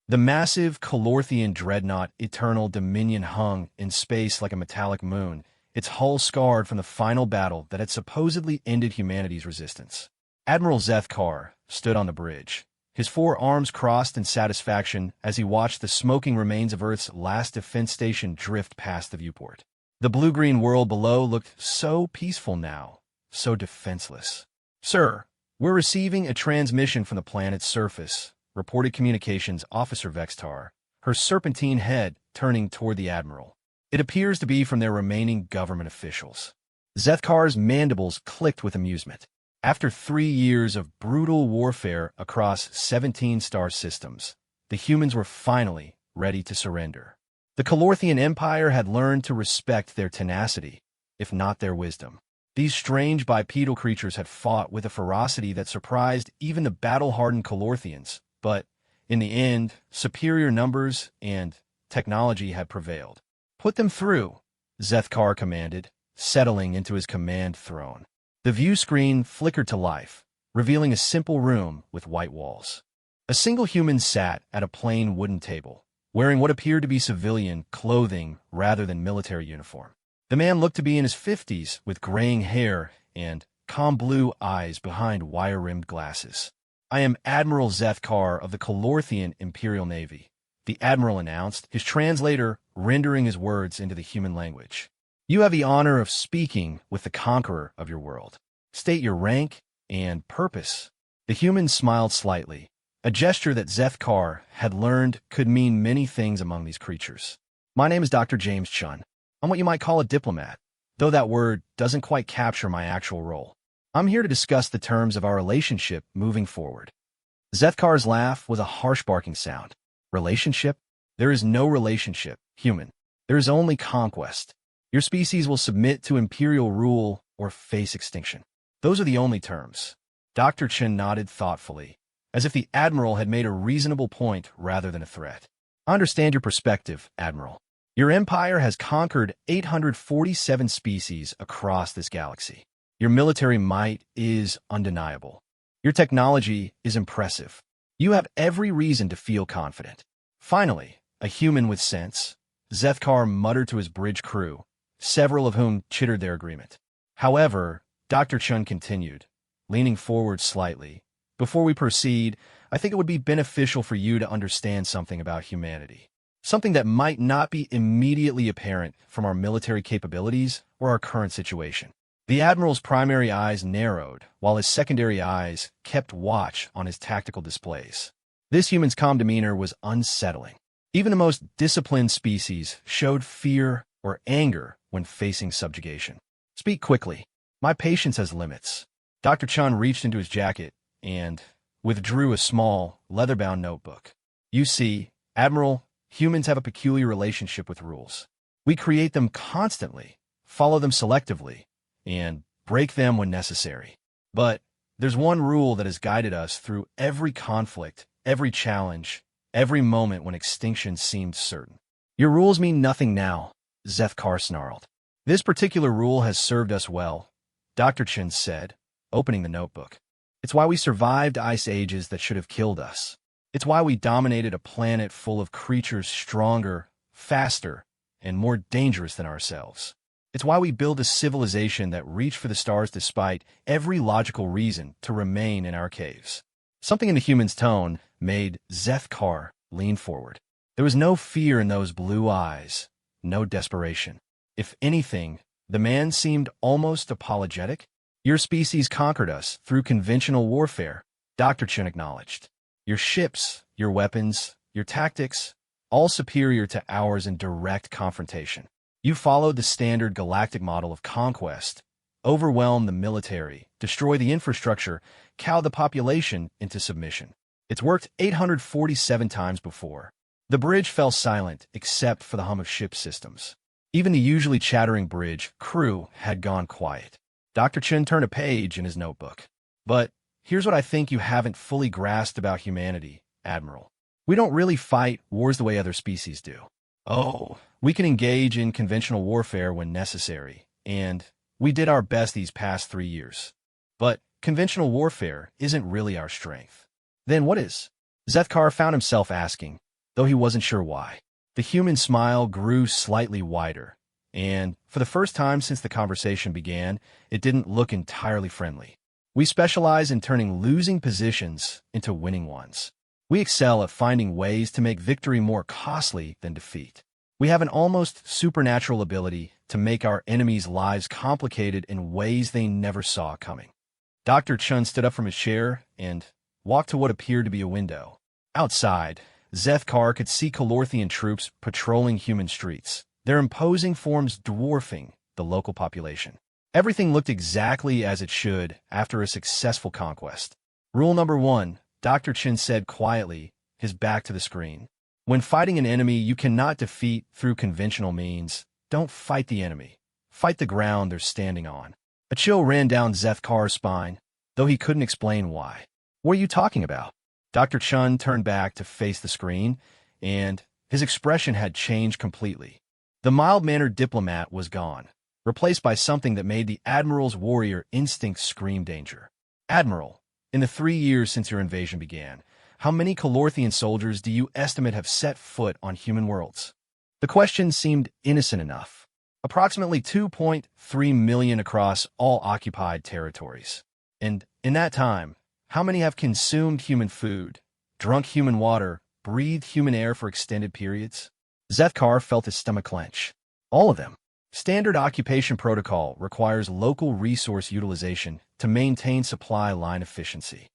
The massive Calorthian dreadnought Eternal Dominion hung in space like a metallic moon, its hull scarred from the final battle that had supposedly ended humanity's resistance. Admiral Zethkar stood on the bridge, his four arms crossed in satisfaction as he watched the smoking remains of Earth's last defense station drift past the viewport. The blue-green world below looked so peaceful now, so defenseless. "Sir, we're receiving a transmission from the planet's surface," reported Communications Officer Vextar, her serpentine head turning toward the Admiral. "It appears to be from their remaining government officials." Zethkar's mandibles clicked with amusement. After 3 years of brutal warfare across 17 star systems, the humans were finally ready to surrender. The Calorthian Empire had learned to respect their tenacity, if not their wisdom. These strange bipedal creatures had fought with a ferocity that surprised even the battle-hardened Calorthians, but, in the end, superior numbers and technology had prevailed. "Put them through," Zethkar commanded, settling into his command throne. The view screen flickered to life, revealing a simple room with white walls. A single human sat at a plain wooden table, wearing what appeared to be civilian clothing rather than military uniform. The man looked to be in his 50s, with graying hair and calm blue eyes behind wire-rimmed glasses. "I am Admiral Zethkar of the Calorthian Imperial Navy," the Admiral announced, his translator rendering his words into the human language. "You have the honor of speaking with the conqueror of your world. State your rank and purpose." The human smiled slightly, a gesture that Zethkar had learned could mean many things among these creatures. "My name is Dr. James Chun. I'm what you might call a diplomat, though that word doesn't quite capture my actual role. I'm here to discuss the terms of our relationship moving forward." Zethkar's laugh was a harsh barking sound. "Relationship? There is no relationship, human. There is only conquest. Your species will submit to imperial rule or face extinction. Those are the only terms." Dr. Chen nodded thoughtfully, as if the Admiral had made a reasonable point rather than a threat. "I understand your perspective, Admiral. Your empire has conquered 847 species across this galaxy. Your military might is undeniable. Your technology is impressive. You have every reason to feel confident." Finally, a human with sense, Zethkar muttered to his bridge crew, several of whom chittered their agreement. "However," Dr. Chun continued, leaning forward slightly, "before we proceed, I think it would be beneficial for you to understand something about humanity. Something that might not be immediately apparent from our military capabilities or our current situation." The Admiral's primary eyes narrowed, while his secondary eyes kept watch on his tactical displays. This human's calm demeanor was unsettling. Even the most disciplined species showed fear or anger when facing subjugation. "Speak quickly. My patience has limits." Dr. Chun reached into his jacket and withdrew a small, leather-bound notebook. "You see, Admiral, humans have a peculiar relationship with rules. We create them constantly, follow them selectively, and break them when necessary. But there's one rule that has guided us through every conflict, every challenge, every moment when extinction seemed certain." "Your rules mean nothing now," Zethkar snarled. "This particular rule has served us well," Dr. Chen said, opening the notebook. "It's why we survived ice ages that should have killed us. It's why we dominated a planet full of creatures stronger, faster, and more dangerous than ourselves. It's why we built a civilization that reached for the stars despite every logical reason to remain in our caves." Something in the human's tone made Zethkar lean forward. There was no fear in those blue eyes, no desperation. If anything, the man seemed almost apologetic. "Your species conquered us through conventional warfare," Dr. Chen acknowledged. "Your ships, your weapons, your tactics, all superior to ours in direct confrontation. You followed the standard galactic model of conquest, overwhelm the military, destroy the infrastructure, cow the population into submission. It's worked 847 times before." The bridge fell silent except for the hum of ship systems. Even the usually chattering bridge crew had gone quiet. Dr. Chen turned a page in his notebook. "But here's what I think you haven't fully grasped about humanity, Admiral. We don't really fight wars the way other species do. Oh, we can engage in conventional warfare when necessary, and we did our best these past 3 years. But conventional warfare isn't really our strength." "Then what is?" Zethkar found himself asking, though he wasn't sure why. The human smile grew slightly wider, and, for the first time since the conversation began, it didn't look entirely friendly. We specialize in turning losing positions into winning ones. We excel at finding ways to make victory more costly than defeat. We have an almost supernatural ability to make our enemies' lives complicated in ways they never saw coming. Dr. Chun stood up from his chair and walked to what appeared to be a window. Outside, Zethkar could see Calorthian troops patrolling human streets, their imposing forms dwarfing the local population. Everything looked exactly as it should after a successful conquest. Rule number 1, Dr. Chin said quietly, his back to the screen. When fighting an enemy you cannot defeat through conventional means, don't fight the enemy. Fight the ground they're standing on. A chill ran down Zethkar's spine, though he couldn't explain why. What are you talking about? Dr. Chun turned back to face the screen, and his expression had changed completely. The mild-mannered diplomat was gone, replaced by something that made the Admiral's warrior instinct scream danger. Admiral, in the 3 years since your invasion began, how many Calorthian soldiers do you estimate have set foot on human worlds? The question seemed innocent enough. Approximately 2.3 million across all occupied territories. And in that time, how many have consumed human food, drunk human water, breathed human air for extended periods? Zethkar felt his stomach clench. All of them. Standard occupation protocol requires local resource utilization to maintain supply line efficiency.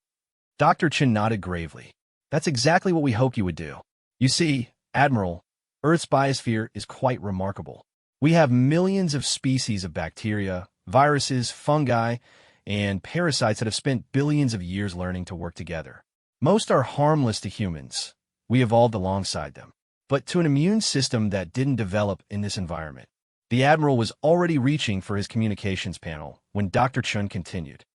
Dr. Chin nodded gravely. That's exactly what we hoped you would do. You see, Admiral, Earth's biosphere is quite remarkable. We have millions of species of bacteria, viruses, fungi, and parasites that have spent billions of years learning to work together. Most are harmless to humans. We evolved alongside them. But to an immune system that didn't develop in this environment. The Admiral was already reaching for his communications panel when Dr. Chun continued.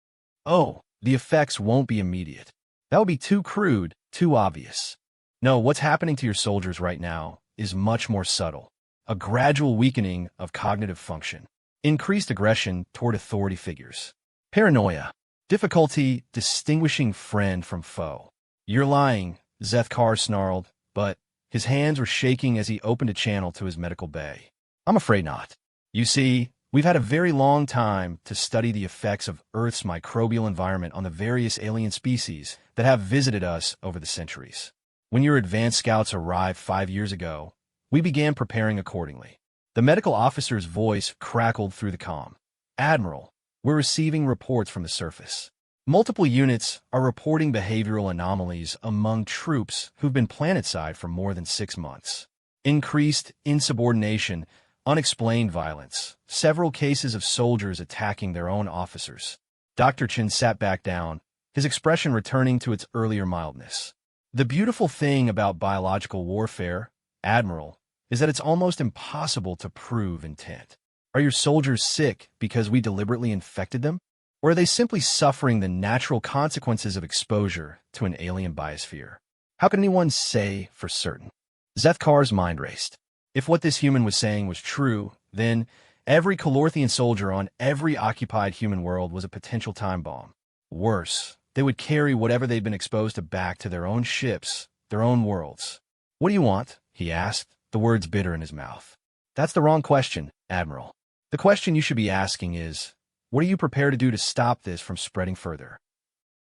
Oh, the effects won't be immediate. That would be too crude, too obvious. No, what's happening to your soldiers right now is much more subtle. A gradual weakening of cognitive function. Increased aggression toward authority figures. Paranoia. Difficulty distinguishing friend from foe. You're lying, Zethkar snarled, but his hands were shaking as he opened a channel to his medical bay. I'm afraid not. You see, we've had a very long time to study the effects of Earth's microbial environment on the various alien species that have visited us over the centuries. When your advanced scouts arrived 5 years ago, we began preparing accordingly. The medical officer's voice crackled through the comm. Admiral, we're receiving reports from the surface. Multiple units are reporting behavioral anomalies among troops who've been planetside for more than 6 months. Increased insubordination, unexplained violence, several cases of soldiers attacking their own officers. Dr. Chin sat back down, his expression returning to its earlier mildness. The beautiful thing about biological warfare, Admiral, is that it's almost impossible to prove intent. Are your soldiers sick because we deliberately infected them? Or are they simply suffering the natural consequences of exposure to an alien biosphere? How can anyone say for certain? Zethkar's mind raced. If what this human was saying was true, then every Calorthian soldier on every occupied human world was a potential time bomb. Worse, they would carry whatever they'd been exposed to back to their own ships, their own worlds. What do you want? He asked, the words bitter in his mouth. That's the wrong question, Admiral. The question you should be asking is, what are you prepared to do to stop this from spreading further?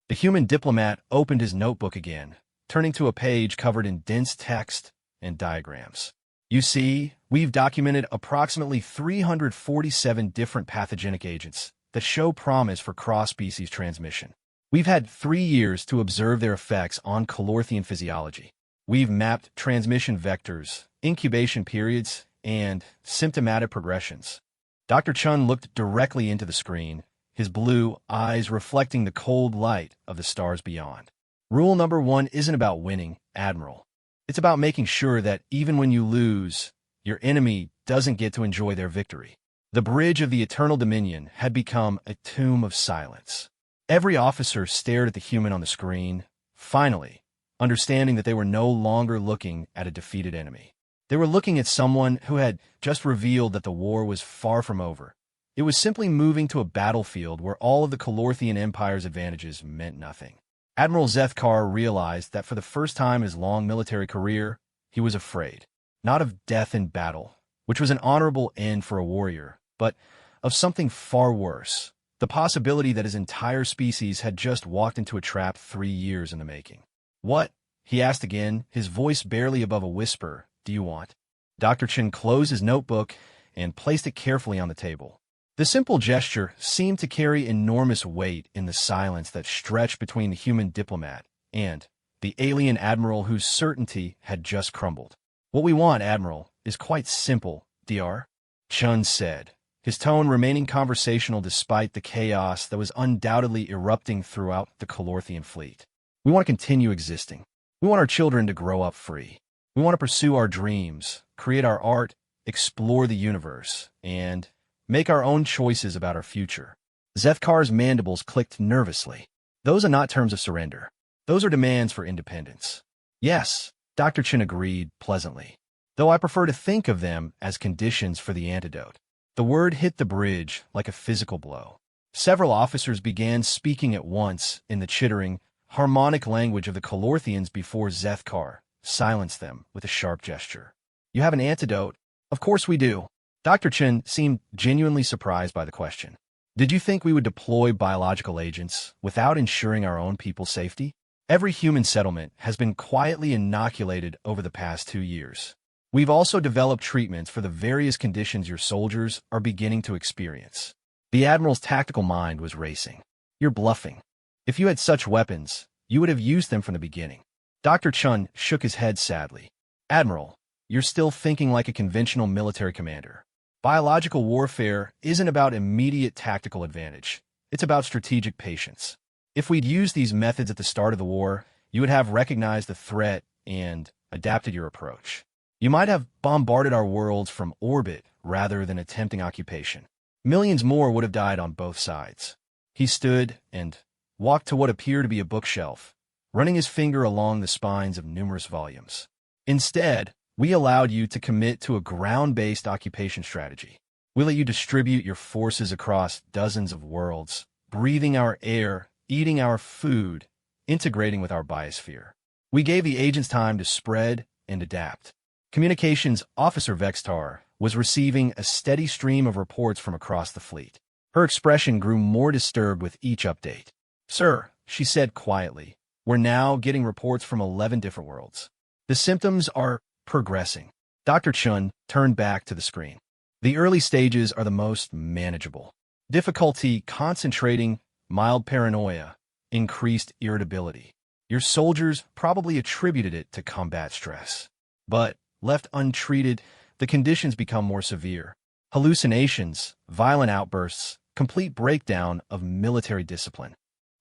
The human diplomat opened his notebook again, turning to a page covered in dense text and diagrams. You see, we've documented approximately 347 different pathogenic agents that show promise for cross-species transmission. We've had 3 years to observe their effects on Calorthian physiology. We've mapped transmission vectors, incubation periods, and symptomatic progressions. Dr. Chun looked directly into the screen, his blue eyes reflecting the cold light of the stars beyond. Rule number 1 isn't about winning, Admiral. It's about making sure that even when you lose, your enemy doesn't get to enjoy their victory. The bridge of the Eternal Dominion had become a tomb of silence. Every officer stared at the human on the screen, finally, understanding that they were no longer looking at a defeated enemy. They were looking at someone who had just revealed that the war was far from over. It was simply moving to a battlefield where all of the Calorthian Empire's advantages meant nothing. Admiral Zethkar realized that for the first time in his long military career, he was afraid. Not of death in battle, which was an honorable end for a warrior, but of something far worse. The possibility that his entire species had just walked into a trap 3 years in the making. "What?" he asked again, his voice barely above a whisper. "Do you want?" Dr. Chen closed his notebook and placed it carefully on the table. The simple gesture seemed to carry enormous weight in the silence that stretched between the human diplomat and the alien admiral whose certainty had just crumbled. "What we want, Admiral, is quite simple, Dr. Chen said, his tone remaining conversational despite the chaos that was undoubtedly erupting throughout the Calorthian fleet. "We want to continue existing. We want our children to grow up free. We want to pursue our dreams, create our art, explore the universe, and make our own choices about our future." Zethkar's mandibles clicked nervously. "Those are not terms of surrender. Those are demands for independence." "Yes," Dr. Chen agreed pleasantly, "though I prefer to think of them as conditions for the antidote." The word hit the bridge like a physical blow. Several officers began speaking at once in the chittering, harmonic language of the Calorthians before Zethkar silenced them with a sharp gesture. "You have an antidote?" "Of course we do." Dr. Chen seemed genuinely surprised by the question. "Did you think we would deploy biological agents without ensuring our own people's safety? Every human settlement has been quietly inoculated over the past 2 years. We've also developed treatments for the various conditions your soldiers are beginning to experience." The Admiral's tactical mind was racing. "You're bluffing. If you had such weapons, you would have used them from the beginning." Dr. Chen shook his head sadly. "Admiral, you're still thinking like a conventional military commander. Biological warfare isn't about immediate tactical advantage. It's about strategic patience. If we'd used these methods at the start of the war, you would have recognized the threat and adapted your approach. You might have bombarded our worlds from orbit rather than attempting occupation. Millions more would have died on both sides." He stood and walked to what appeared to be a bookshelf, running his finger along the spines of numerous volumes. "Instead, we allowed you to commit to a ground-based occupation strategy. We let you distribute your forces across dozens of worlds, breathing our air, eating our food, integrating with our biosphere. We gave the agents time to spread and adapt." Communications Officer Vextar was receiving a steady stream of reports from across the fleet. Her expression grew more disturbed with each update. "Sir," she said quietly, "we're now getting reports from 11 different worlds. The symptoms are progressing." Dr. Chun turned back to the screen. "The early stages are the most manageable. Difficulty concentrating, mild paranoia, increased irritability. Your soldiers probably attributed it to combat stress. But, left untreated, the conditions become more severe. Hallucinations, violent outbursts, complete breakdown of military discipline."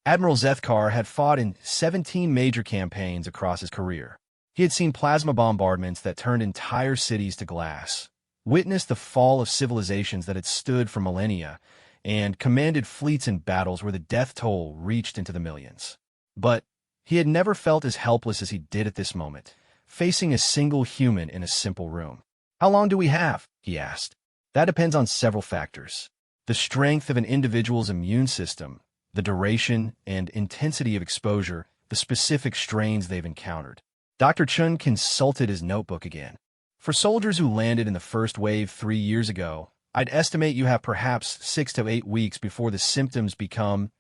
Admiral Zethkar had fought in 17 major campaigns across his career. He had seen plasma bombardments that turned entire cities to glass, witnessed the fall of civilizations that had stood for millennia, and commanded fleets in battles where the death toll reached into the millions. But he had never felt as helpless as he did at this moment, facing a single human in a simple room. "How long do we have?" he asked. "That depends on several factors. The strength of an individual's immune system, the duration and intensity of exposure, the specific strains they've encountered." Dr. Chun consulted his notebook again. "For soldiers who landed in the first wave 3 years ago, I'd estimate you have perhaps 6 to 8 weeks before the symptoms become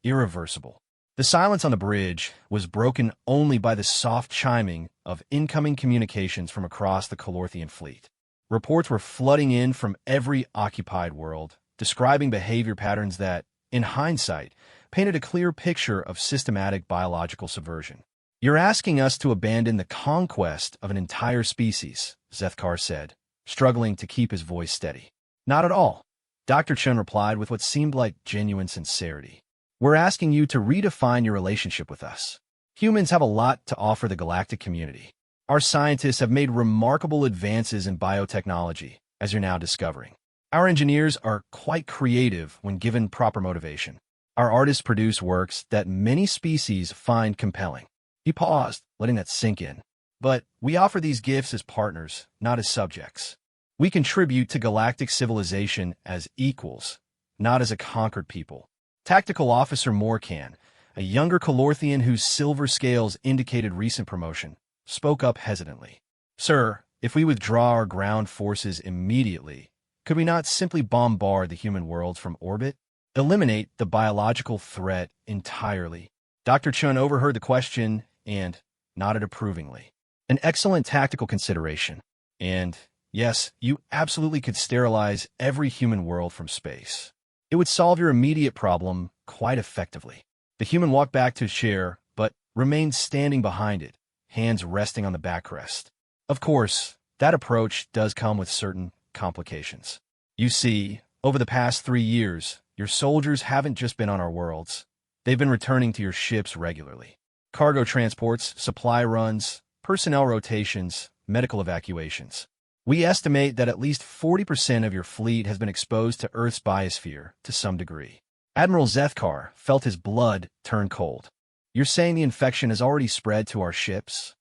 irreversible." The silence on the bridge was broken only by the soft chiming of incoming communications from across the Calorthian fleet. Reports were flooding in from every occupied world, describing behavior patterns that, in hindsight, painted a clear picture of systematic biological subversion. "You're asking us to abandon the conquest of an entire species," Zethkar said, struggling to keep his voice steady. "Not at all," Dr. Chun replied with what seemed like genuine sincerity. "We're asking you to redefine your relationship with us. Humans have a lot to offer the galactic community. Our scientists have made remarkable advances in biotechnology, as you're now discovering. Our engineers are quite creative when given proper motivation. Our artists produce works that many species find compelling." He paused, letting that sink in. "But we offer these gifts as partners, not as subjects. We contribute to galactic civilization as equals, not as a conquered people." Tactical Officer Morcan, a younger Calorthian whose silver scales indicated recent promotion, spoke up hesitantly. Sir, if we withdraw our ground forces immediately, could we not simply bombard the human world from orbit? Eliminate the biological threat entirely. Dr. Chun overheard the question and nodded approvingly. An excellent tactical consideration. And yes, you absolutely could sterilize every human world from space. It would solve your immediate problem quite effectively. The human walked back to his chair, but remained standing behind it, hands resting on the backrest. Of course, that approach does come with certain complications. You see, over the past 3 years, your soldiers haven't just been on our worlds. They've been returning to your ships regularly. Cargo transports, supply runs, personnel rotations, medical evacuations. We estimate that at least 40% of your fleet has been exposed to Earth's biosphere to some degree. Admiral Zethkar felt his blood turn cold. You're saying the infection has already spread to our ships?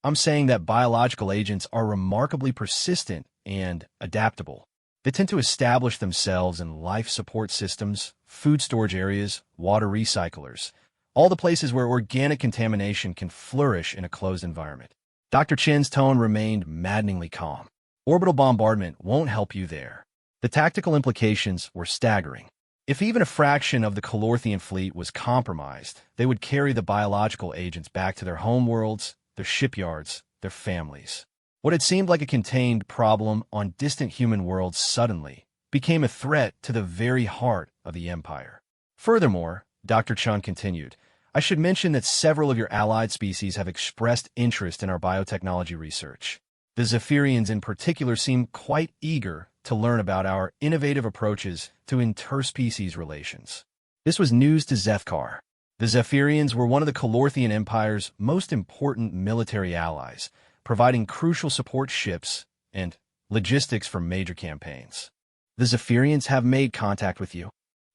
I'm saying that biological agents are remarkably persistent and adaptable. They tend to establish themselves in life support systems, food storage areas, water recyclers, all the places where organic contamination can flourish in a closed environment. Dr. Chin's tone remained maddeningly calm. Orbital bombardment won't help you there. The tactical implications were staggering. If even a fraction of the Calorthian fleet was compromised, they would carry the biological agents back to their homeworlds, their shipyards, their families. What had seemed like a contained problem on distant human worlds suddenly became a threat to the very heart of the Empire. Furthermore, Dr. Chun continued, I should mention that several of your allied species have expressed interest in our biotechnology research. The Zephyrians in particular seem quite eager to learn about our innovative approaches to interspecies relations. This was news to Zethkar. The Zephyrians were one of the Calorthian Empire's most important military allies, providing crucial support ships and logistics for major campaigns. The Zephyrians have made contact with you?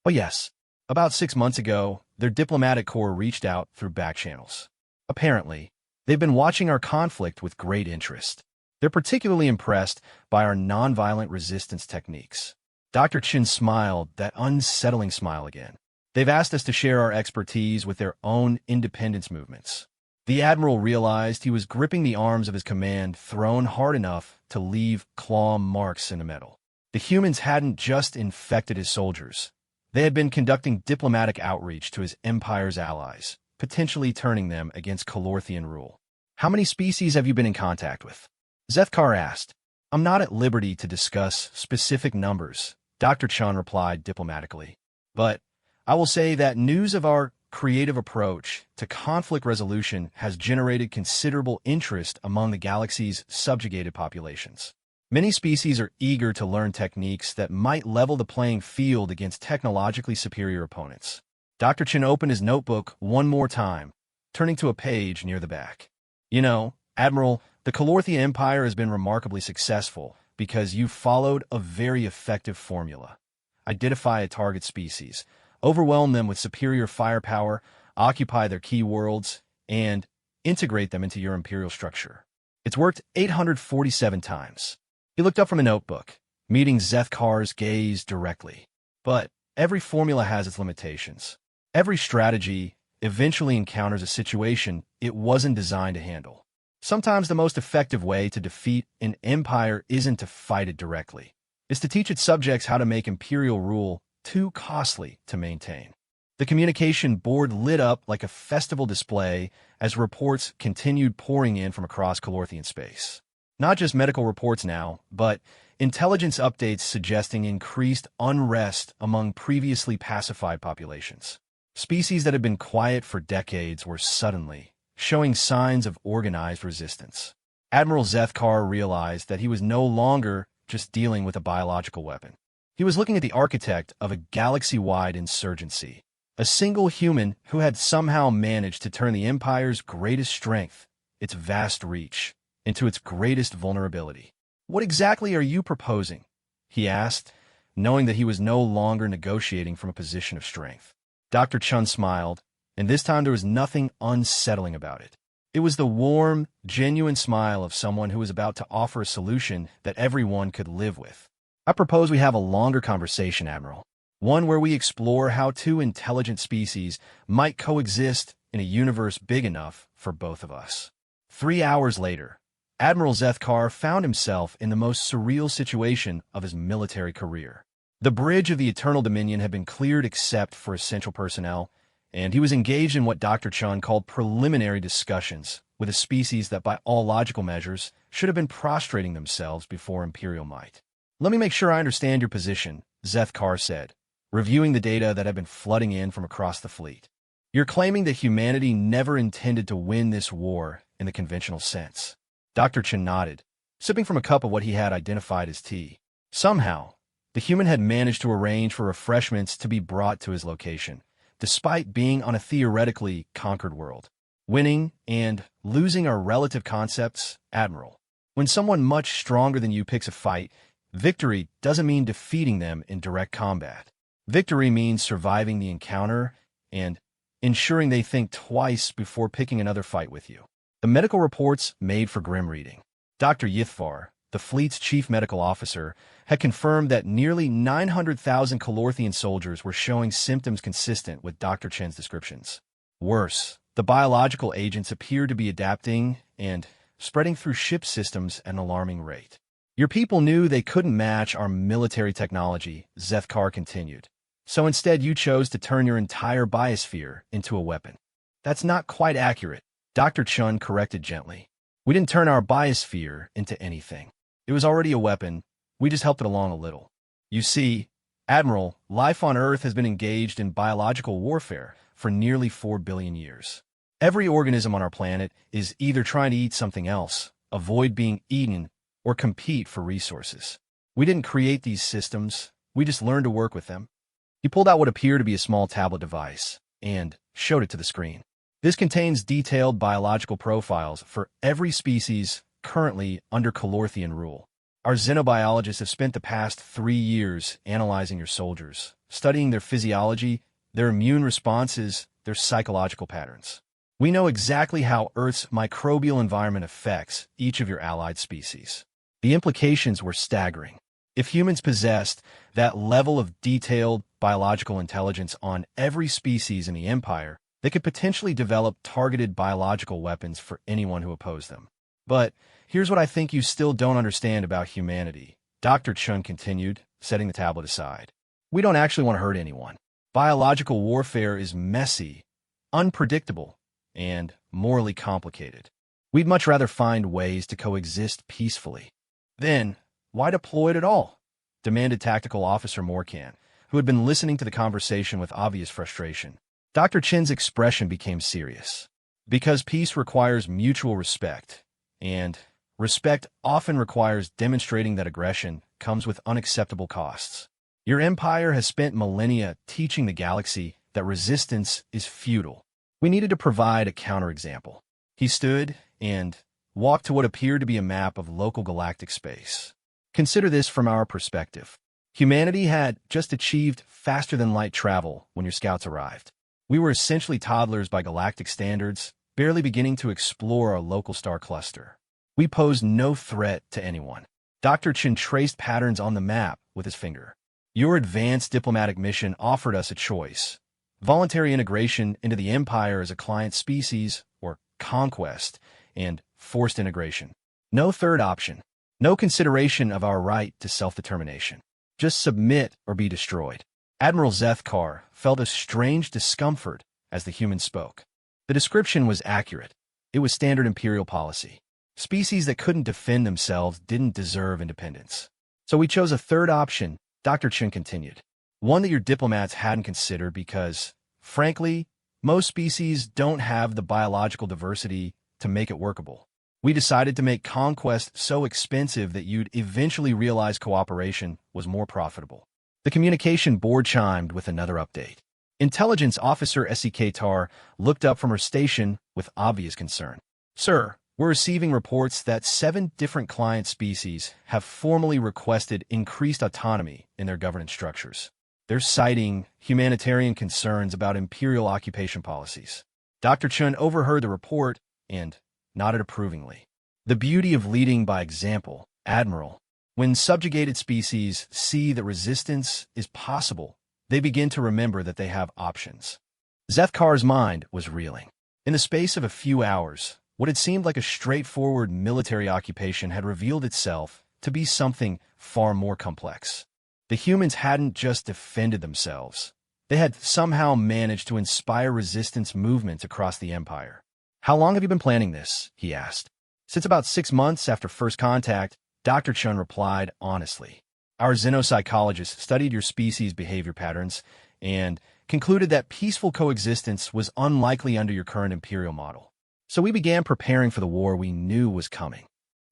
Oh yes. About 6 months ago, their diplomatic corps reached out through back channels. Apparently, they've been watching our conflict with great interest. They're particularly impressed by our nonviolent resistance techniques. Dr. Chin smiled, that unsettling smile again. They've asked us to share our expertise with their own independence movements. The Admiral realized he was gripping the arms of his command thrown hard enough to leave claw marks in the metal. The humans hadn't just infected his soldiers. They had been conducting diplomatic outreach to his Empire's allies, potentially turning them against Calorthian rule. How many species have you been in contact with? Zethkar asked. I'm not at liberty to discuss specific numbers, Dr. Chun replied diplomatically. But I will say that news of our creative approach to conflict resolution has generated considerable interest among the galaxy's subjugated populations. Many species are eager to learn techniques that might level the playing field against technologically superior opponents. Dr. Chin opened his notebook one more time, turning to a page near the back. You know, Admiral, the Calorthian Empire has been remarkably successful because you followed a very effective formula. Identify a target species, overwhelm them with superior firepower, occupy their key worlds, and integrate them into your imperial structure. It's worked 847 times. He looked up from a notebook, meeting Zethkar's gaze directly. But every formula has its limitations. Every strategy eventually encounters a situation it wasn't designed to handle. Sometimes the most effective way to defeat an empire isn't to fight it directly. It's to teach its subjects how to make imperial rule too costly to maintain. The communication board lit up like a festival display as reports continued pouring in from across Calorthian space. Not just medical reports now, but intelligence updates suggesting increased unrest among previously pacified populations. Species that had been quiet for decades were suddenly showing signs of organized resistance. Admiral Zethkar realized that he was no longer just dealing with a biological weapon. He was looking at the architect of a galaxy-wide insurgency, a single human who had somehow managed to turn the Empire's greatest strength, its vast reach, into its greatest vulnerability. What exactly are you proposing? He asked, knowing that he was no longer negotiating from a position of strength. Dr. Chun smiled, and this time there was nothing unsettling about it. It was the warm, genuine smile of someone who was about to offer a solution that everyone could live with. I propose we have a longer conversation, Admiral. One where we explore how two intelligent species might coexist in a universe big enough for both of us. 3 hours later, Admiral Zethkar found himself in the most surreal situation of his military career. The bridge of the Eternal Dominion had been cleared except for essential personnel, and he was engaged in what Dr. Chun called preliminary discussions with a species that by all logical measures should have been prostrating themselves before Imperial might. "Let me make sure I understand your position," Zethkar said, reviewing the data that had been flooding in from across the fleet. "You're claiming that humanity never intended to win this war in the conventional sense." Dr. Chun nodded, sipping from a cup of what he had identified as tea. Somehow, the human had managed to arrange for refreshments to be brought to his location, despite being on a theoretically conquered world. Winning and losing are relative concepts, Admiral. When someone much stronger than you picks a fight, victory doesn't mean defeating them in direct combat. Victory means surviving the encounter and ensuring they think twice before picking another fight with you. The medical reports made for grim reading. Dr. Yithvar, the fleet's chief medical officer, had confirmed that nearly 900,000 Calorthian soldiers were showing symptoms consistent with Dr. Chen's descriptions. Worse, the biological agents appeared to be adapting and spreading through ship systems at an alarming rate. "Your people knew they couldn't match our military technology," Zethkar continued. "So instead you chose to turn your entire biosphere into a weapon." "That's not quite accurate," Dr. Chun corrected gently. "We didn't turn our biosphere into anything. It was already a weapon. We just helped it along a little. You see, Admiral, life on Earth has been engaged in biological warfare for nearly 4 billion years. Every organism on our planet is either trying to eat something else, avoid being eaten, or compete for resources. We didn't create these systems. We just learned to work with them." He pulled out what appeared to be a small tablet device and showed it to the screen. "This contains detailed biological profiles for every species currently under Calorthian rule. Our xenobiologists have spent the past 3 years analyzing your soldiers, studying their physiology, their immune responses, their psychological patterns. We know exactly how Earth's microbial environment affects each of your allied species." The implications were staggering. If humans possessed that level of detailed biological intelligence on every species in the Empire, they could potentially develop targeted biological weapons for anyone who opposed them. "But here's what I think you still don't understand about humanity," Dr. Chun continued, setting the tablet aside. "We don't actually want to hurt anyone. Biological warfare is messy, unpredictable, and morally complicated. We'd much rather find ways to coexist peacefully." "Then, why deploy it at all?" demanded Tactical Officer Morcan, who had been listening to the conversation with obvious frustration. Dr. Chen's expression became serious. "Because peace requires mutual respect, and respect often requires demonstrating that aggression comes with unacceptable costs. Your empire has spent millennia teaching the galaxy that resistance is futile. We needed to provide a counterexample." He stood and walked to what appeared to be a map of local galactic space. "Consider this from our perspective. Humanity had just achieved faster-than-light travel when your scouts arrived. We were essentially toddlers by galactic standards, barely beginning to explore our local star cluster. We posed no threat to anyone." Dr. Chin traced patterns on the map with his finger. "Your advanced diplomatic mission offered us a choice: voluntary integration into the Empire as a client species, or conquest and forced integration. No third option. No consideration of our right to self-determination. Just submit or be destroyed." Admiral Zethkar felt a strange discomfort as the human spoke. The description was accurate. It was standard Imperial policy. Species that couldn't defend themselves didn't deserve independence. "So we chose a third option," Dr. Chin continued. "One that your diplomats hadn't considered because, frankly, most species don't have the biological diversity to make it workable. We decided to make conquest so expensive that you'd eventually realize cooperation was more profitable." The communication board chimed with another update. Intelligence Officer S.E.K. Tar looked up from her station with obvious concern. "Sir, we're receiving reports that 7 different client species have formally requested increased autonomy in their governance structures. They're citing humanitarian concerns about Imperial occupation policies." Dr. Chun overheard the report and nodded approvingly. "The beauty of leading by example, Admiral. When subjugated species see that resistance is possible, they begin to remember that they have options." Zethkar's mind was reeling. In the space of a few hours, What had seemed like a straightforward military occupation had revealed itself to be something far more complex. The humans hadn't just defended themselves. They had somehow managed to inspire resistance movements across the Empire. "How long have you been planning this?" he asked. "Since about 6 months after first contact," Dr. Chun replied honestly. "Our xenopsychologist studied your species' behavior patterns and concluded that peaceful coexistence was unlikely under your current Imperial model. So we began preparing for the war we knew was coming."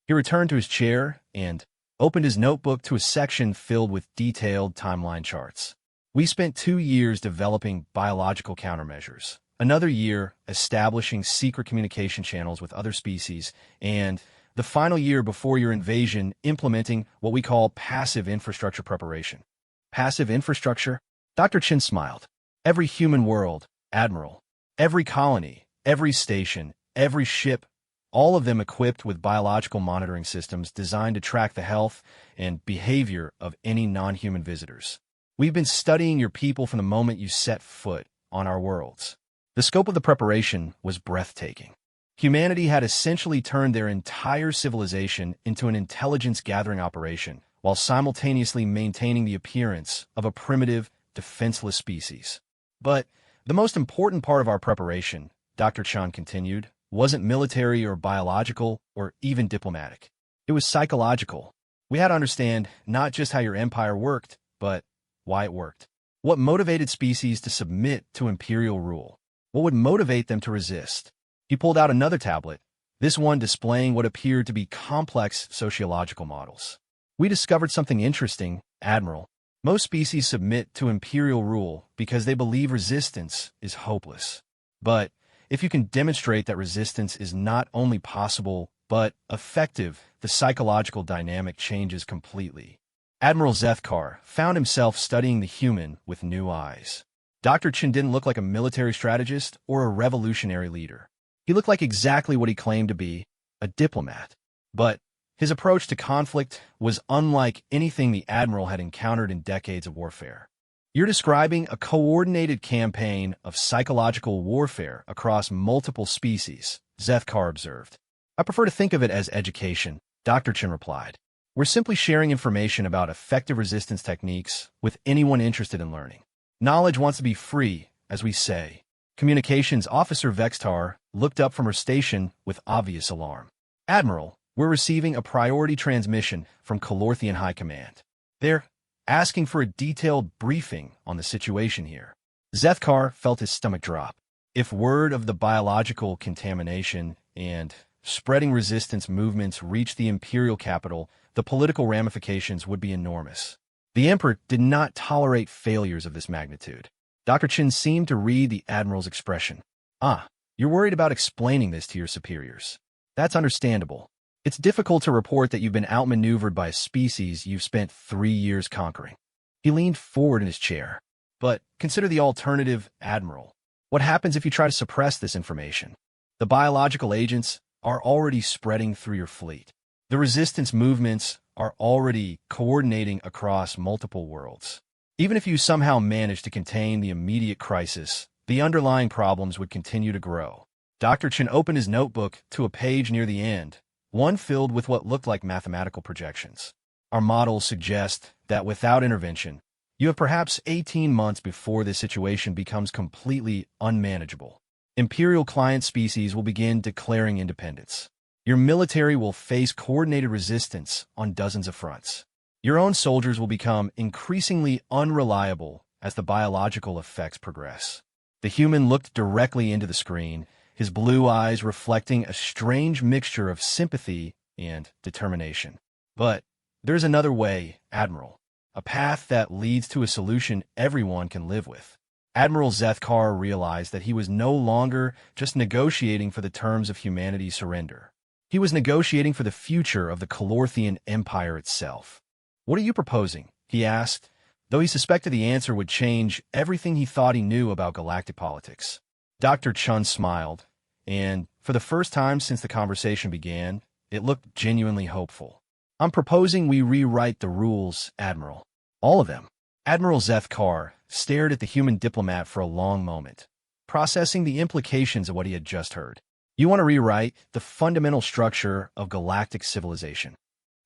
He returned to his chair and opened his notebook to a section filled with detailed timeline charts. "We spent 2 years developing biological countermeasures, another year establishing secret communication channels with other species, and the final year before your invasion implementing what we call passive infrastructure preparation." "Passive infrastructure?" Dr. Chin smiled. "Every human world, Admiral. Every colony, every station, every ship, all of them equipped with biological monitoring systems designed to track the health and behavior of any non-human visitors. We've been studying your people from the moment you set foot on our worlds." The scope of the preparation was breathtaking. Humanity had essentially turned their entire civilization into an intelligence-gathering operation, while simultaneously maintaining the appearance of a primitive, defenseless species. "But the most important part of our preparation," Dr. Chan continued, "wasn't military or biological or even diplomatic. It was psychological. We had to understand not just how your empire worked, but why it worked. What motivated species to submit to imperial rule? What would motivate them to resist?" He pulled out another tablet, this one displaying what appeared to be complex sociological models. "We discovered something interesting, Admiral. Most species submit to imperial rule because they believe resistance is hopeless. But if you can demonstrate that resistance is not only possible, but effective, the psychological dynamic changes completely." Admiral Zethkar found himself studying the human with new eyes. Dr. Chin didn't look like a military strategist or a revolutionary leader. He looked like exactly what he claimed to be, a diplomat. But his approach to conflict was unlike anything the Admiral had encountered in decades of warfare. "You're describing a coordinated campaign of psychological warfare across multiple species," Zethkar observed. "I prefer to think of it as education," Dr. Chin replied. "We're simply sharing information about effective resistance techniques with anyone interested in learning. Knowledge wants to be free, as we say." Communications Officer Vextar looked up from her station with obvious alarm. "Admiral, we're receiving a priority transmission from Calorthian High Command. They're asking for a detailed briefing on the situation here." Zethkar felt his stomach drop. If word of the biological contamination and spreading resistance movements reached the imperial capital, the political ramifications would be enormous. The Emperor did not tolerate failures of this magnitude. Dr. Chin seemed to read the Admiral's expression. "Ah, you're worried about explaining this to your superiors. That's understandable. It's difficult to report that you've been outmaneuvered by a species you've spent 3 years conquering." He leaned forward in his chair. "But consider the alternative, Admiral. What happens if you try to suppress this information? The biological agents are already spreading through your fleet. The resistance movements are already coordinating across multiple worlds. Even if you somehow manage to contain the immediate crisis, the underlying problems would continue to grow." Dr. Chin opened his notebook to a page near the end, one filled with what looked like mathematical projections. "Our models suggest that without intervention, you have perhaps 18 months before this situation becomes completely unmanageable. Imperial client species will begin declaring independence. Your military will face coordinated resistance on dozens of fronts. Your own soldiers will become increasingly unreliable as the biological effects progress." The human looked directly into the screen, his blue eyes reflecting a strange mixture of sympathy and determination. "But there's another way, Admiral. A path that leads to a solution everyone can live with." Admiral Zethkar realized that he was no longer just negotiating for the terms of humanity's surrender. He was negotiating for the future of the Calorthian Empire itself. "What are you proposing?" he asked, though he suspected the answer would change everything he thought he knew about galactic politics. Dr. Chun smiled, and for the first time since the conversation began, it looked genuinely hopeful. "I'm proposing we rewrite the rules, Admiral. All of them." Admiral Zethkar stared at the human diplomat for a long moment, processing the implications of what he had just heard. You want to rewrite the fundamental structure of galactic civilization.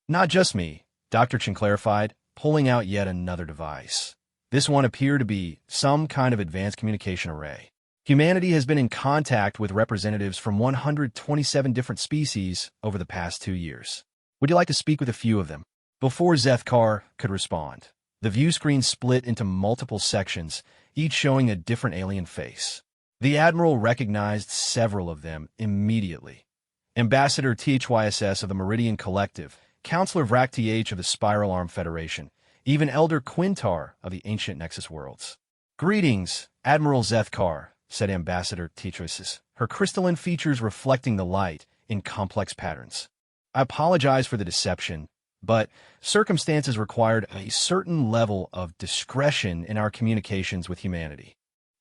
Not just me, Dr. Chen clarified, pulling out yet another device. This one appeared to be some kind of advanced communication array. Humanity has been in contact with representatives from 127 different species over the past 2 years. Would you like to speak with a few of them? Before Zethkar could respond, the view screen split into multiple sections, each showing a different alien face. The Admiral recognized several of them immediately. Ambassador THYSS of the Meridian Collective, Counselor Vrak TH of the Spiral Arm Federation, even Elder Quintar of the Ancient Nexus Worlds. "Greetings, Admiral Zethkar," said Ambassador THYSS, her crystalline features reflecting the light in complex patterns. "I apologize for the deception, but circumstances required a certain level of discretion in our communications with humanity."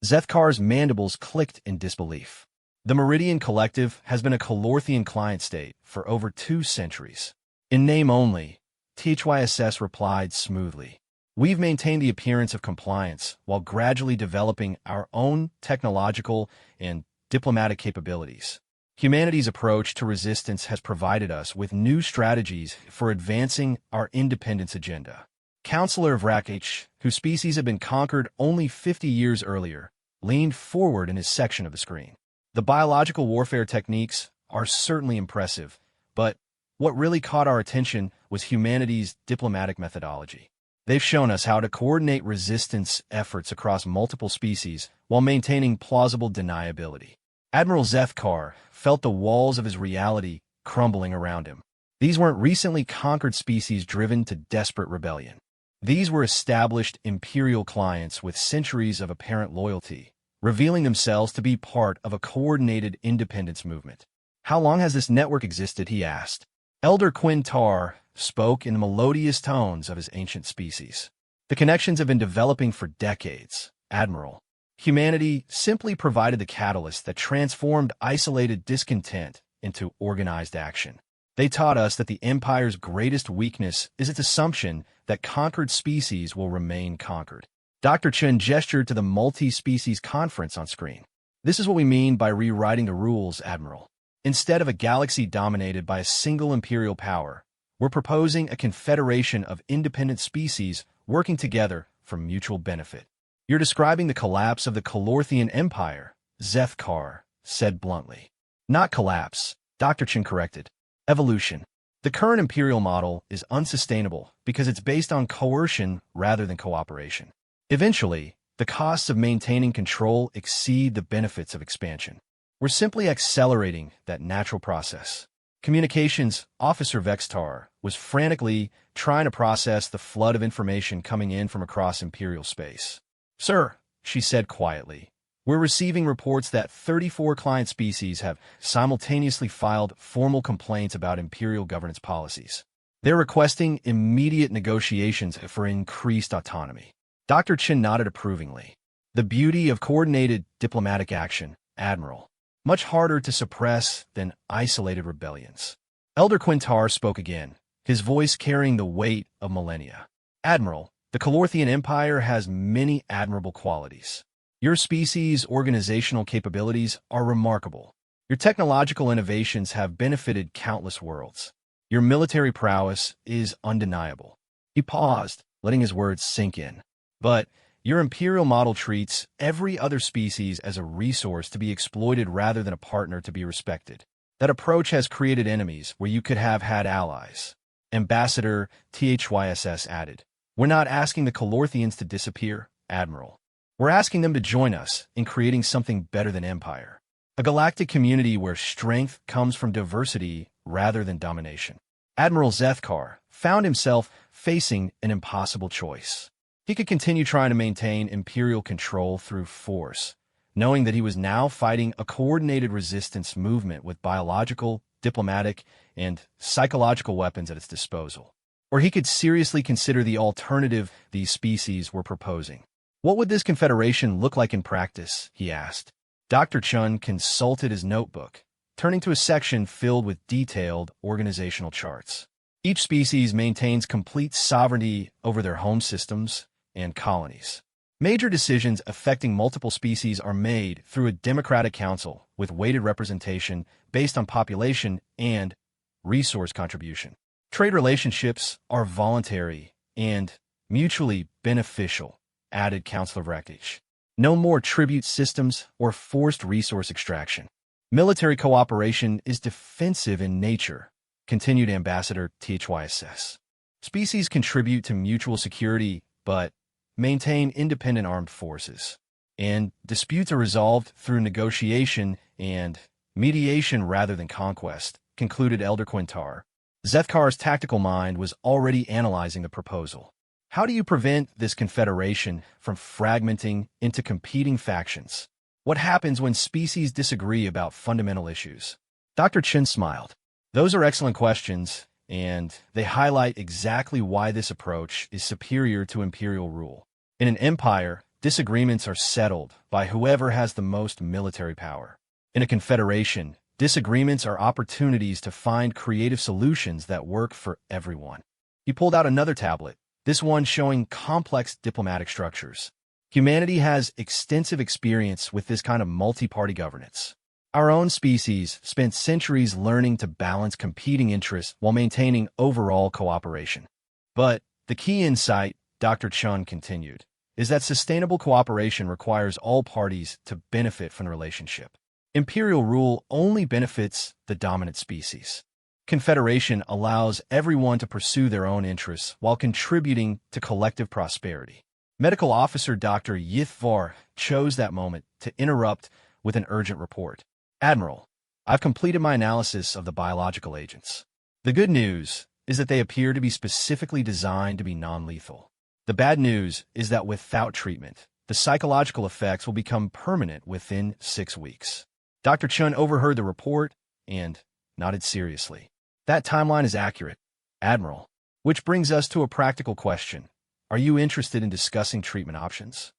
Zethkar's mandibles clicked in disbelief. The Meridian Collective has been a Calorthian client state for over 2 centuries. In name only, THYSS replied smoothly. "We've maintained the appearance of compliance while gradually developing our own technological and diplomatic capabilities. Humanity's approach to resistance has provided us with new strategies for advancing our independence agenda." Counselor Vrak H, whose species had been conquered only 50 years earlier, leaned forward in his section of the screen. "The biological warfare techniques are certainly impressive, but what really caught our attention was humanity's diplomatic methodology. They've shown us how to coordinate resistance efforts across multiple species while maintaining plausible deniability." Admiral Zethkar felt the walls of his reality crumbling around him. These weren't recently conquered species driven to desperate rebellion. These were established imperial clients with centuries of apparent loyalty, revealing themselves to be part of a coordinated independence movement. "How long has this network existed?" he asked. Elder Quintar spoke in the melodious tones of his ancient species. "The connections have been developing for decades, Admiral. Humanity simply provided the catalyst that transformed isolated discontent into organized action. They taught us that the Empire's greatest weakness is its assumption that conquered species will remain conquered." Dr. Chen gestured to the multi-species conference on screen. "This is what we mean by rewriting the rules, Admiral. Instead of a galaxy dominated by a single imperial power, we're proposing a confederation of independent species working together for mutual benefit." "You're describing the collapse of the Calorthian Empire," Zethkar said bluntly. "Not collapse," Dr. Chen corrected. "Evolution. The current imperial model is unsustainable because it's based on coercion rather than cooperation. Eventually, the costs of maintaining control exceed the benefits of expansion. We're simply accelerating that natural process." Communications Officer Vextar was frantically trying to process the flood of information coming in from across imperial space. "Sir," she said quietly, "we're receiving reports that 34 client species have simultaneously filed formal complaints about imperial governance policies. They're requesting immediate negotiations for increased autonomy." Dr. Chen nodded approvingly. "The beauty of coordinated diplomatic action, Admiral. Much harder to suppress than isolated rebellions." Elder Quintar spoke again, his voice carrying the weight of millennia. "Admiral, the Calorthian Empire has many admirable qualities. Your species' organizational capabilities are remarkable. Your technological innovations have benefited countless worlds. Your military prowess is undeniable." He paused, letting his words sink in. "But your imperial model treats every other species as a resource to be exploited rather than a partner to be respected. That approach has created enemies where you could have had allies." Ambassador THYSS added, "We're not asking the Calorthians to disappear, Admiral. We're asking them to join us in creating something better than empire. A galactic community where strength comes from diversity rather than domination." Admiral Zethkar found himself facing an impossible choice. He could continue trying to maintain imperial control through force, knowing that he was now fighting a coordinated resistance movement with biological, diplomatic, and psychological weapons at its disposal. Or he could seriously consider the alternative these species were proposing. "What would this confederation look like in practice?" he asked. Dr. Chun consulted his notebook, turning to a section filled with detailed organizational charts. "Each species maintains complete sovereignty over their home systems and colonies. Major decisions affecting multiple species are made through a democratic council with weighted representation based on population and resource contribution. Trade relationships are voluntary and mutually beneficial, added Councilor Galactic. No more tribute systems or forced resource extraction. Military cooperation is defensive in nature, continued Ambassador HFY. Species contribute to mutual security, but maintain independent armed forces. And disputes are resolved through negotiation and mediation rather than conquest, concluded Elder Quintar. Zethkar's tactical mind was already analyzing the proposal. How do you prevent this confederation from fragmenting into competing factions? What happens when species disagree about fundamental issues? Dr. Chen smiled. Those are excellent questions, and they highlight exactly why this approach is superior to imperial rule. In an empire, disagreements are settled by whoever has the most military power. In a confederation, disagreements are opportunities to find creative solutions that work for everyone. He pulled out another tablet, this one showing complex diplomatic structures. Humanity has extensive experience with this kind of multi-party governance. Our own species spent centuries learning to balance competing interests while maintaining overall cooperation. But the key insight, Dr. Chun continued, is that sustainable cooperation requires all parties to benefit from the relationship. Imperial rule only benefits the dominant species. Confederation allows everyone to pursue their own interests while contributing to collective prosperity. Medical Officer Dr. Yithvar chose that moment to interrupt with an urgent report. Admiral, I've completed my analysis of the biological agents. The good news is that they appear to be specifically designed to be non-lethal. The bad news is that without treatment, the psychological effects will become permanent within 6 weeks. Dr. Chun overheard the report and nodded seriously. That timeline is accurate, Admiral. Which brings us to a practical question. Are you interested in discussing treatment options?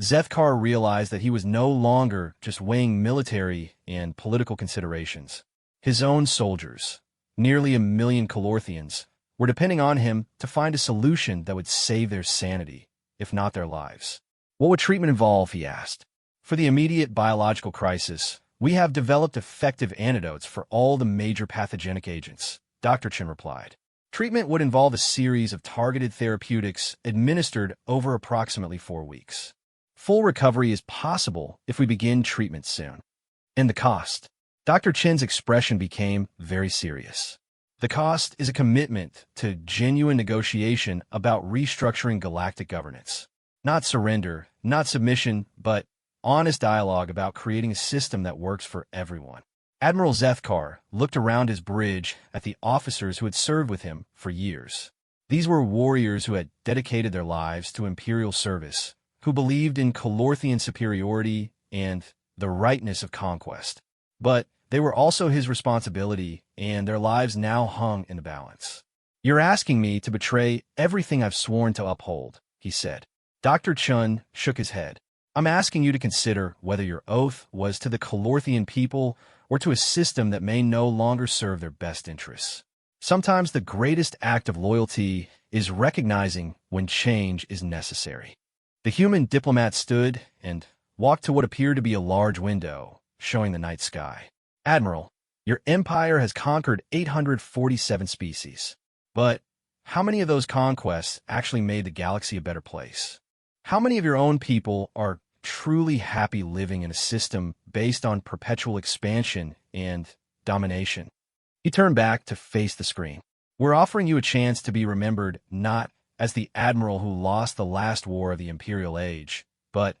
Zethkar realized that he was no longer just weighing military and political considerations. His own soldiers, nearly 1 million Calorthians, were depending on him to find a solution that would save their sanity, if not their lives. What would treatment involve, he asked. For the immediate biological crisis, we have developed effective antidotes for all the major pathogenic agents, Dr. Chen replied. Treatment would involve a series of targeted therapeutics administered over approximately 4 weeks. Full recovery is possible if we begin treatment soon. And the cost? Dr. Chen's expression became very serious. The cost is a commitment to genuine negotiation about restructuring galactic governance. Not surrender, not submission, but honest dialogue about creating a system that works for everyone. Admiral Zethkar looked around his bridge at the officers who had served with him for years. These were warriors who had dedicated their lives to imperial service, who believed in Calorthian superiority and the rightness of conquest. But they were also his responsibility, and their lives now hung in the balance. You're asking me to betray everything I've sworn to uphold, he said. Dr. Chun shook his head. I'm asking you to consider whether your oath was to the Calorthian people or to a system that may no longer serve their best interests. Sometimes the greatest act of loyalty is recognizing when change is necessary. The human diplomat stood and walked to what appeared to be a large window, showing the night sky. Admiral, your empire has conquered 847 species. But how many of those conquests actually made the galaxy a better place? How many of your own people are truly happy living in a system based on perpetual expansion and domination? He turned back to face the screen. We're offering you a chance to be remembered not as the admiral who lost the last war of the Imperial Age, but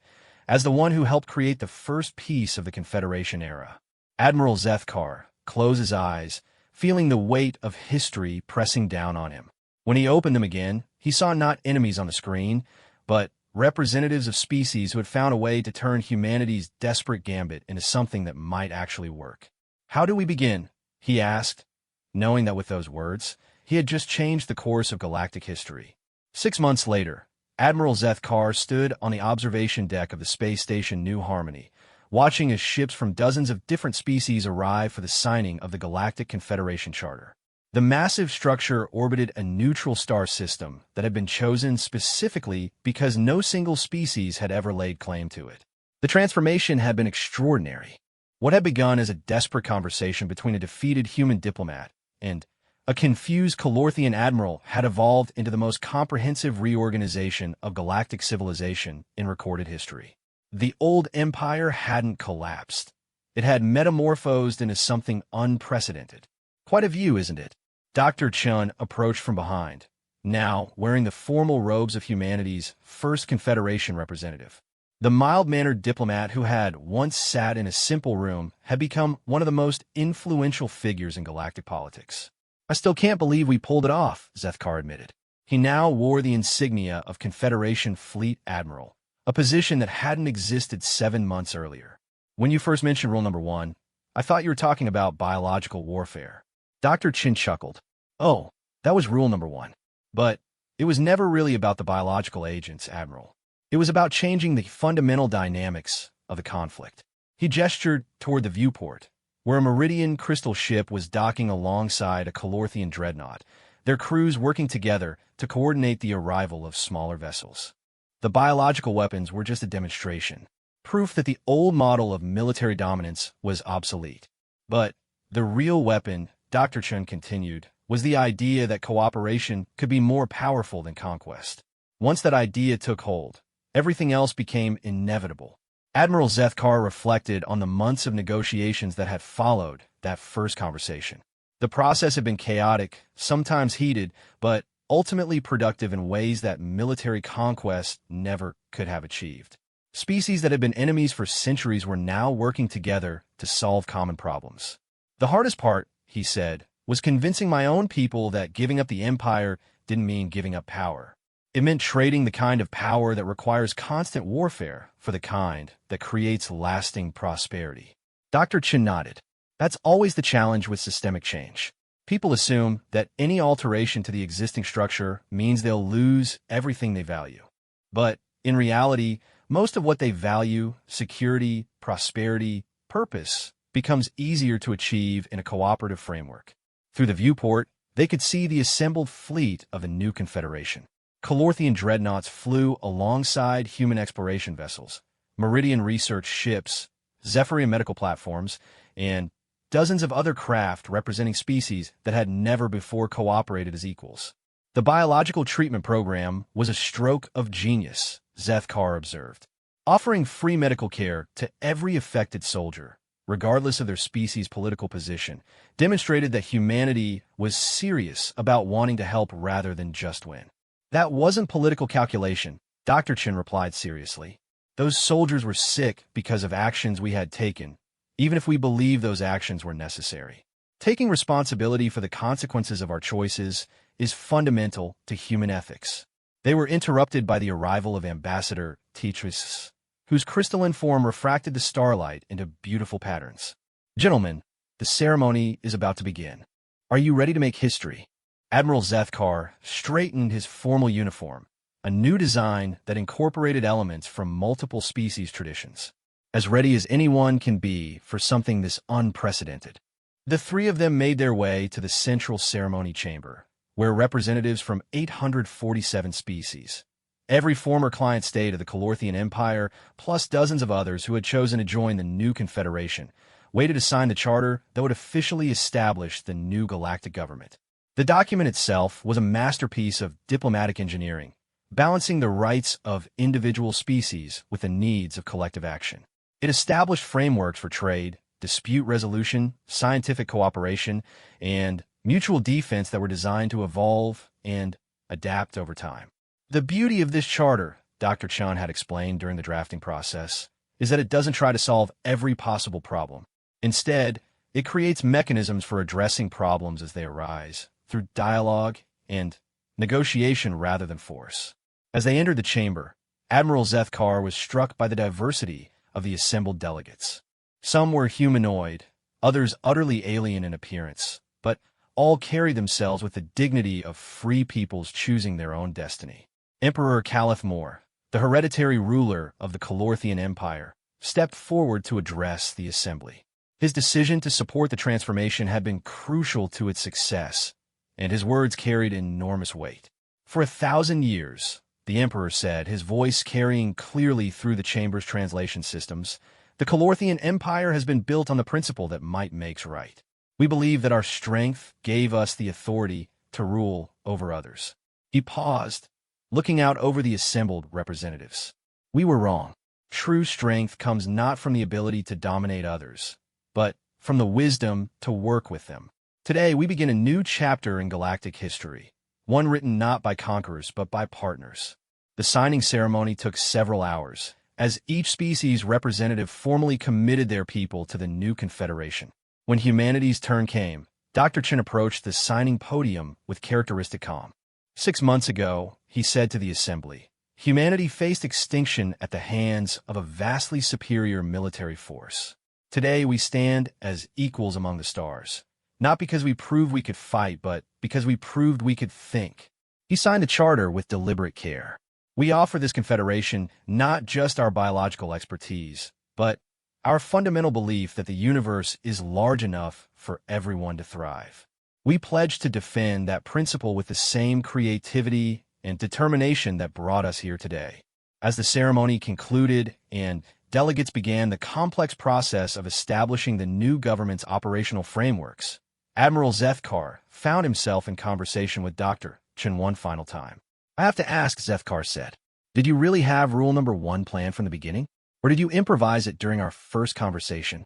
as the one who helped create the first peace of the Confederation era. Admiral Zethkar closed his eyes, feeling the weight of history pressing down on him. When he opened them again, he saw not enemies on the screen, but representatives of species who had found a way to turn humanity's desperate gambit into something that might actually work. How do we begin? He asked, knowing that with those words, he had just changed the course of galactic history. 6 months later, Admiral Zethkar stood on the observation deck of the space station New Harmony, watching as ships from dozens of different species arrive for the signing of the Galactic Confederation Charter. The massive structure orbited a neutral star system that had been chosen specifically because no single species had ever laid claim to it. The transformation had been extraordinary. What had begun as a desperate conversation between a defeated human diplomat and a confused Calorthian admiral had evolved into the most comprehensive reorganization of galactic civilization in recorded history. The old empire hadn't collapsed. It had metamorphosed into something unprecedented. Quite a view, isn't it? Dr. Chun approached from behind, now wearing the formal robes of humanity's first Confederation representative. The mild-mannered diplomat who had once sat in a simple room had become one of the most influential figures in galactic politics. "I still can't believe we pulled it off," Zethkar admitted. He now wore the insignia of Confederation Fleet Admiral, a position that hadn't existed 7 months earlier. "When you first mentioned rule number 1, I thought you were talking about biological warfare." Dr. Chin chuckled. "Oh, that was rule number 1. But it was never really about the biological agents, Admiral. It was about changing the fundamental dynamics of the conflict." He gestured toward the viewport, where a Meridian crystal ship was docking alongside a Calorthian dreadnought, their crews working together to coordinate the arrival of smaller vessels. The biological weapons were just a demonstration, proof that the old model of military dominance was obsolete. But the real weapon, Dr. Chun continued, was the idea that cooperation could be more powerful than conquest. Once that idea took hold, everything else became inevitable. Admiral Zethkar reflected on the months of negotiations that had followed that first conversation. The process had been chaotic, sometimes heated, but ultimately productive in ways that military conquest never could have achieved. Species that had been enemies for centuries were now working together to solve common problems. "The hardest part," he said, "was convincing my own people that giving up the empire didn't mean giving up power. It meant trading the kind of power that requires constant warfare for the kind that creates lasting prosperity." Dr. Chin nodded. "That's always the challenge with systemic change. People assume that any alteration to the existing structure means they'll lose everything they value. But in reality, most of what they value, security, prosperity, purpose, becomes easier to achieve in a cooperative framework." Through the viewport, they could see the assembled fleet of the new Confederation. Calorthian dreadnoughts flew alongside human exploration vessels, Meridian research ships, Zephyrian medical platforms, and dozens of other craft representing species that had never before cooperated as equals. "The biological treatment program was a stroke of genius," Zethkar observed, offering free medical care to every affected soldier, regardless of their species' political position, demonstrated that humanity was serious about wanting to help rather than just win. "That wasn't political calculation," Dr. Chin replied seriously. "Those soldiers were sick because of actions we had taken, even if we believe those actions were necessary. Taking responsibility for the consequences of our choices is fundamental to human ethics." They were interrupted by the arrival of Ambassador Tetris, whose crystalline form refracted the starlight into beautiful patterns. "Gentlemen, the ceremony is about to begin. Are you ready to make history?" Admiral Zethkar straightened his formal uniform, a new design that incorporated elements from multiple species traditions. As ready as anyone can be for something this unprecedented. The three of them made their way to the central ceremony chamber, where representatives from 847 species, every former client state of the Calorthian Empire, plus dozens of others who had chosen to join the new Confederation, waited to sign the charter that would officially establish the new galactic government. The document itself was a masterpiece of diplomatic engineering, balancing the rights of individual species with the needs of collective action. It established frameworks for trade, dispute resolution, scientific cooperation, and mutual defense that were designed to evolve and adapt over time. "The beauty of this charter," Dr. Chan had explained during the drafting process, "is that it doesn't try to solve every possible problem. Instead, it creates mechanisms for addressing problems as they arise, through dialogue and negotiation rather than force." As they entered the chamber, Admiral Zethkar was struck by the diversity of the assembled delegates. Some were humanoid, others utterly alien in appearance, but all carried themselves with the dignity of free peoples choosing their own destiny. Emperor Caliph Mor, the hereditary ruler of the Calorthian Empire, stepped forward to address the assembly. His decision to support the transformation had been crucial to its success, and his words carried enormous weight. For 1,000 years, the Emperor said, his voice carrying clearly through the Chamber's translation systems, the Calorthian Empire has been built on the principle that might makes right. We believe that our strength gave us the authority to rule over others. He paused, looking out over the assembled representatives. We were wrong. True strength comes not from the ability to dominate others, but from the wisdom to work with them. Today, we begin a new chapter in galactic history, one written not by conquerors but by partners. The signing ceremony took several hours, as each species representative formally committed their people to the new confederation. When humanity's turn came, Dr. Chen approached the signing podium with characteristic calm. 6 months ago, he said to the assembly, humanity faced extinction at the hands of a vastly superior military force. Today, we stand as equals among the stars, not because we proved we could fight, but because we proved we could think. He signed the charter with deliberate care. We offer this confederation not just our biological expertise, but our fundamental belief that the universe is large enough for everyone to thrive. We pledge to defend that principle with the same creativity and determination that brought us here today. As the ceremony concluded and delegates began the complex process of establishing the new government's operational frameworks, Admiral Zethkar found himself in conversation with Dr. Chen one final time. I have to ask, Zethkar said, did you really have rule number 1 planned from the beginning? Or did you improvise it during our first conversation?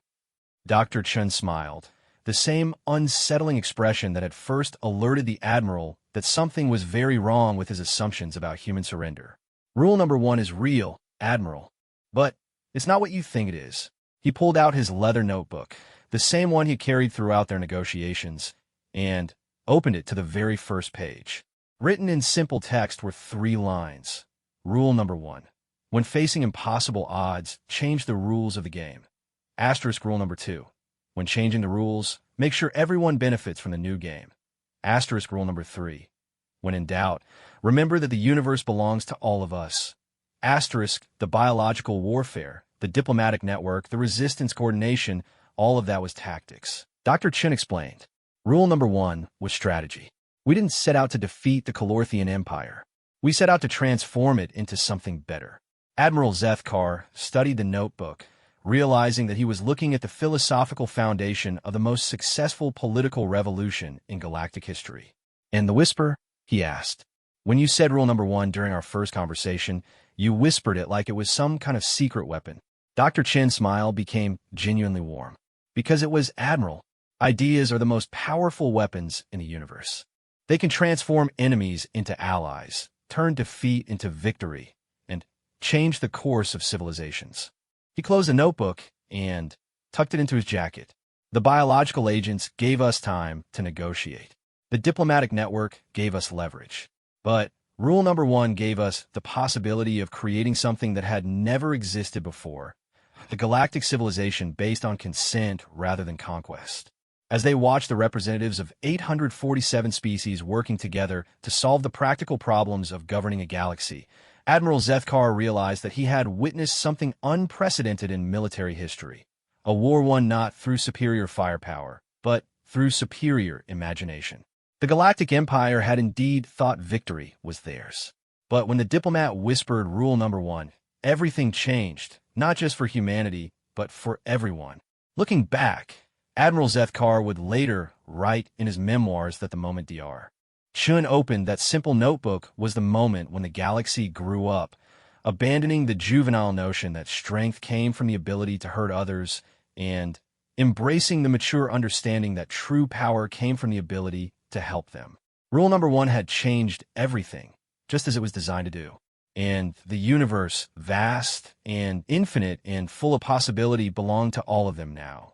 Dr. Chen smiled, the same unsettling expression that had first alerted the Admiral that something was very wrong with his assumptions about human surrender. Rule number 1 is real, Admiral. But it's not what you think it is. He pulled out his leather notebook, the same one he carried throughout their negotiations, and opened it to the very first page. Written in simple text were 3 lines. Rule number 1. When facing impossible odds, change the rules of the game. Asterisk rule number 2. When changing the rules, make sure everyone benefits from the new game. Asterisk rule number 3. When in doubt, remember that the universe belongs to all of us. Asterisk, the biological warfare, the diplomatic network, the resistance coordination, all of that was tactics. Dr. Chen explained. Rule number 1 was strategy. We didn't set out to defeat the Calorthian Empire. We set out to transform it into something better. Admiral Zethkar studied the notebook, realizing that he was looking at the philosophical foundation of the most successful political revolution in galactic history. And the whisper? He asked. When you said rule number 1 during our first conversation, you whispered it like it was some kind of secret weapon. Dr. Chen's smile became genuinely warm. Because it was, Admiral, ideas are the most powerful weapons in the universe. They can transform enemies into allies, turn defeat into victory, and change the course of civilizations. He closed the notebook and tucked it into his jacket. The biological agents gave us time to negotiate. The diplomatic network gave us leverage. But rule number 1 gave us the possibility of creating something that had never existed before, the galactic civilization based on consent rather than conquest. As they watched the representatives of 847 species working together to solve the practical problems of governing a galaxy, Admiral Zethkar realized that he had witnessed something unprecedented in military history, a war won not through superior firepower, but through superior imagination. The Galactic Empire had indeed thought victory was theirs. But when the diplomat whispered rule number 1, everything changed, not just for humanity, but for everyone. Looking back, Admiral Zethkar would later write in his memoirs that the moment Dr. Chen opened that simple notebook was the moment when the galaxy grew up, abandoning the juvenile notion that strength came from the ability to hurt others and embracing the mature understanding that true power came from the ability to help them. Rule number 1 had changed everything, just as it was designed to do. And the universe, vast and infinite and full of possibility, belonged to all of them now.